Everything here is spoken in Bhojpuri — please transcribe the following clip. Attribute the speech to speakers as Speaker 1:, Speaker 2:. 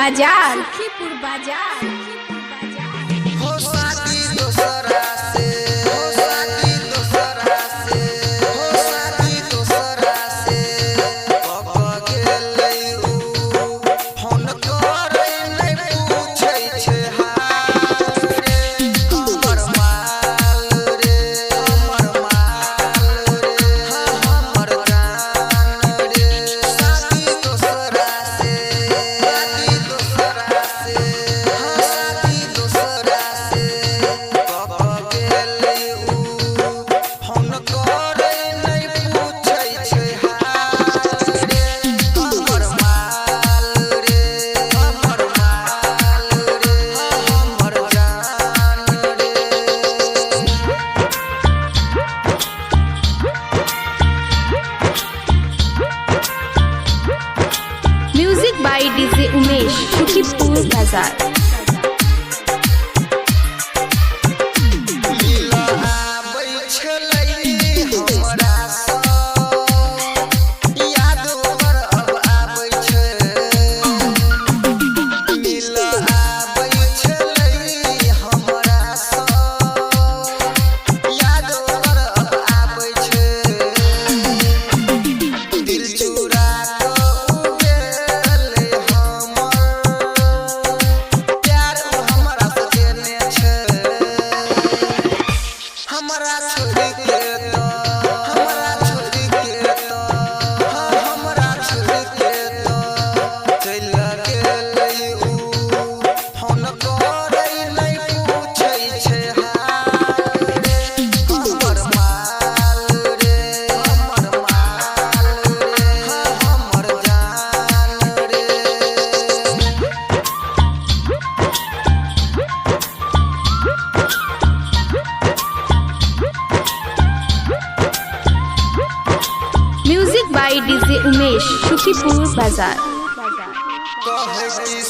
Speaker 1: बाजार।
Speaker 2: हो साथी दोसरा से, हो साथी दोसरा से, हो साथी दोसरा से कब गेलै उ फोन करै नै पूछै छै हाल रे हमर माल रे हमर माल रे हमर जान रे साथी दोसरा से साथी दोसरा से साथी दोसरा से कब गेलै उ फोन करै नै पूछै छै हाल रे हमर माल रे हमर माल रे हमर जान रे।
Speaker 1: Music by DJ Umesh, Sukhipur बाजार।
Speaker 2: मिला आबै छलै हमरा सँ याद ओकर अब आबै छै मिला आबै छलै हमरा सँ याद ओकर अब आबै छै दिल चुरा कऽ उ गेलै हमर प्यार उ हमरा सँ देने छै हमरा छोड़ के तो हमरा छोड़ के तो हमरा छोड़ के तो चल गेलै उ फोन करै नै पूछै छै हाल रे हमर माल रे हमर माल रे हमर जान रे।
Speaker 1: Music by DJ Umesh, Sukhipur बाजार।
Speaker 2: कहे कि